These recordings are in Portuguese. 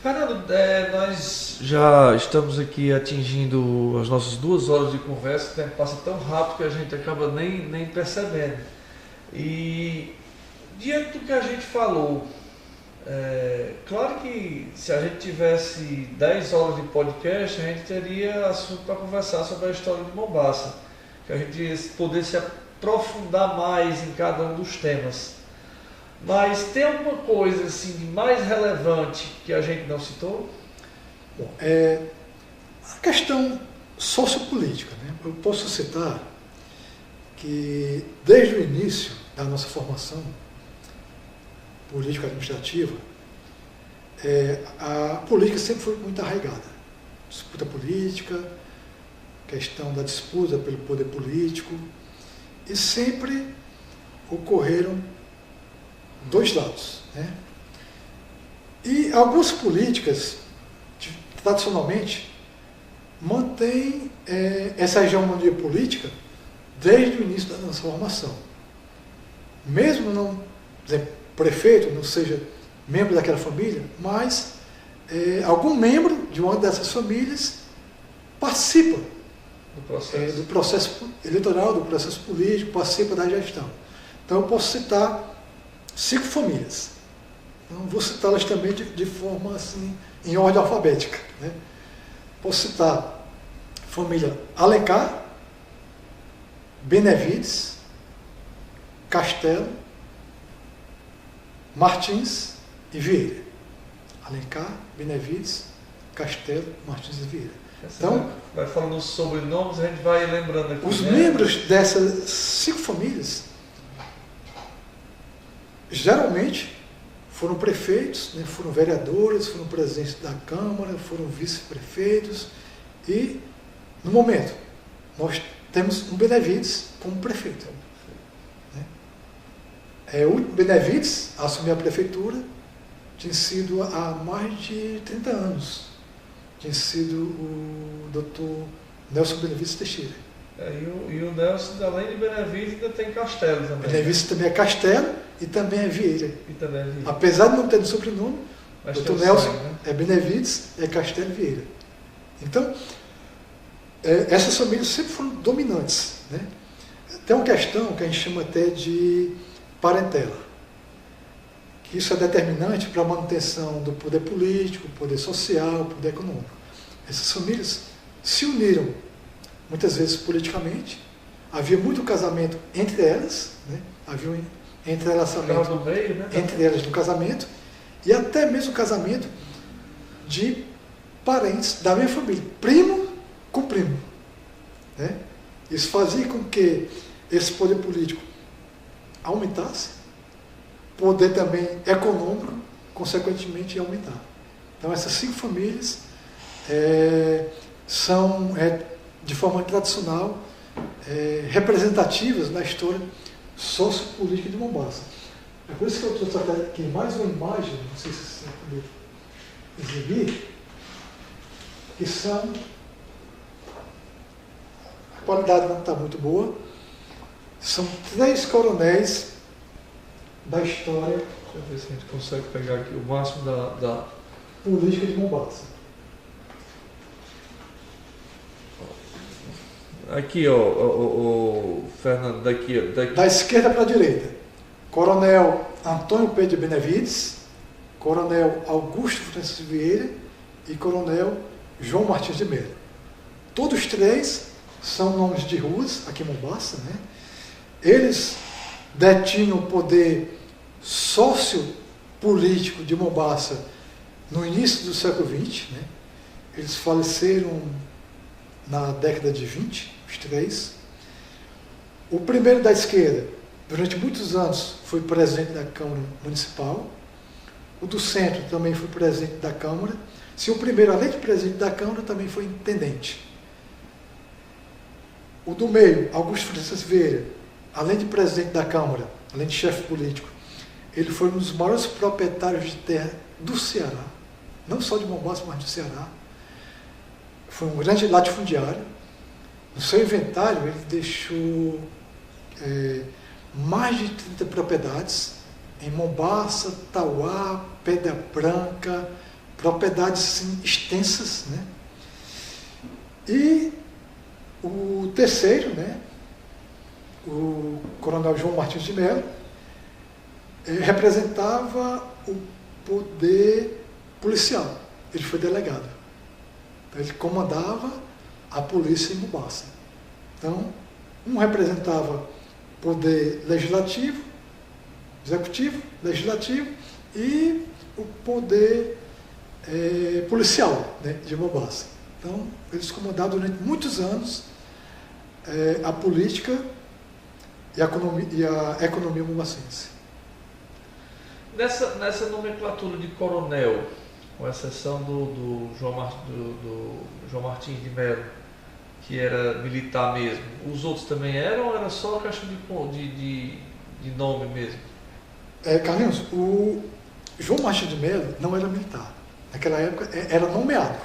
Fernando, nós já estamos aqui atingindo as nossas 2 horas de conversa, o tempo passa tão rápido que a gente acaba nem percebendo. E diante do que a gente falou, claro que se a gente tivesse 10 horas de podcast, a gente teria assunto para conversar sobre a história de Mombaça, que a gente poder se aprofundar mais em cada um dos temas. Mas tem alguma coisa assim de mais relevante que a gente não citou? Bom, a questão sociopolítica, né? Eu posso citar que desde o início da nossa formação político-administrativa, a política sempre foi muito arraigada. Disputa política, questão da disputa pelo poder político, e sempre ocorreram 2 lados, né? E algumas políticas, tradicionalmente, mantêm essa hegemonia política desde o início da nossa formação. Mesmo não, por exemplo, prefeito não seja membro daquela família, mas algum membro de uma dessas famílias participa do processo eleitoral, do processo político, participa da gestão. Então eu posso citar 5 famílias. Então, vou citá-las também de forma assim, em ordem alfabética, né? Posso citar família Alencar, Benevides, Castelo, Martins e Vieira. Alencar, Benevides, Castelo, Martins e Vieira. Então, vai falando os sobrenomes, a gente vai lembrando aqui. Os membros dessas 5 famílias geralmente foram prefeitos, né, foram vereadores, foram presidentes da Câmara, foram vice-prefeitos e, no momento, nós temos um Benevides como prefeito. Né? O Benevides assumiu a prefeitura, tinha sido há mais de 30 anos, tinha sido o Dr. Nelson Benevides Teixeira. E o Nelson, além de Benevides, ainda tem Castelo também. Benevides também é Castelo e também é Vieira. Vieira. Apesar de não ter sobrenome, o Dr. Nelson sangue, né? É Benevides, é Castelo e Vieira. Então, essas famílias sempre foram dominantes, né? Tem uma questão que a gente chama até de parentela, que isso é determinante para a manutenção do poder político, poder social, poder econômico. Essas famílias se uniram muitas vezes politicamente, havia muito casamento entre elas, né? Havia um entrelaçamento entre elas no casamento, e até mesmo casamento de parentes da mesma família, primo com primo. Né? Isso fazia com que esse poder político aumentasse, poder também econômico, consequentemente, ia aumentar. Então essas 5 famílias são de forma tradicional, representativas na história sociopolítica de Mombaça. É por isso que eu trouxe até aqui mais uma imagem, não sei se você vai poder exibir, que são... A qualidade não está muito boa. São 3 coronéis da história... Deixa eu ver se a gente consegue pegar aqui o máximo da política de Mombaça. Aqui, ó, Fernando, daqui. Da esquerda para a direita, Coronel Antônio Pedro Benevides, Coronel Augusto Francisco Vieira e Coronel João Martins de Mello. Todos 3 são nomes de ruas aqui em Mombaça, né? Eles detinham o poder sociopolítico de Mombaça no início do século XX, né? Eles faleceram na década de 20, os 3. O primeiro da esquerda, durante muitos anos, foi presidente da Câmara Municipal. O do centro também foi presidente da Câmara. Se o primeiro, além de presidente da Câmara, também foi intendente. O do meio, Augusto Francisco Vieira, além de presidente da Câmara, além de chefe político, ele foi um dos maiores proprietários de terra do Ceará, não só de Mombaça, mas do Ceará. Foi um grande latifundiário. No seu inventário, ele deixou mais de 30 propriedades em Mombaça, Tauá, Pedra Branca, propriedades assim, extensas, né? E o terceiro, né, o coronel João Martins de Mello, representava o poder policial. Ele foi delegado. Então, ele comandava a polícia em Mombaça. Então, um representava poder legislativo, executivo, legislativo e o poder policial, né, de Mombaça. Então, eles comandaram durante muitos anos a política e a economia mombacense. Nessa nomenclatura de coronel, com exceção do João Martins de Mello, que era militar mesmo, os outros também eram ou era só questão de nome mesmo? Carlinhos, o João Martins de Mello não era militar. Naquela época era nomeado.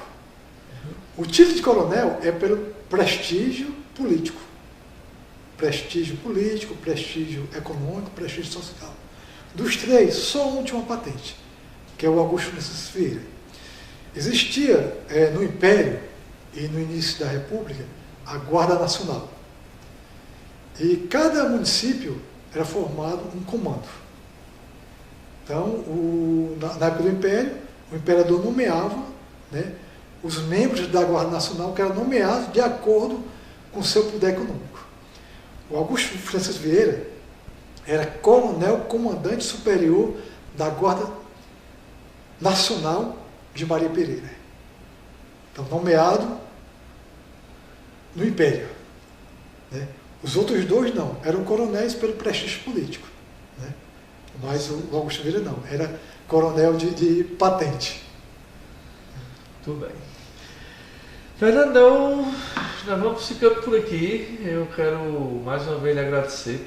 O título de coronel é pelo prestígio político. Prestígio político, prestígio econômico, prestígio social. Dos três, só um tinha uma patente, que é o Augusto Francisco Vieira. Existia no Império e no início da República a Guarda Nacional. E cada município era formado um comando. Então, na época do Império, o imperador nomeava, né, os membros da Guarda Nacional, que eram nomeados de acordo com o seu poder econômico. O Augusto Francisco Vieira era coronel comandante superior da Guarda Nacional de Maria Pereira. Então, nomeado no Império. Né? Os outros dois não, eram coronéis pelo prestígio político. Né? Mas o Augusto Vieira não, era coronel de patente. Tudo bem. Fernandão, nós vamos ficando por aqui. Eu quero mais uma vez lhe agradecer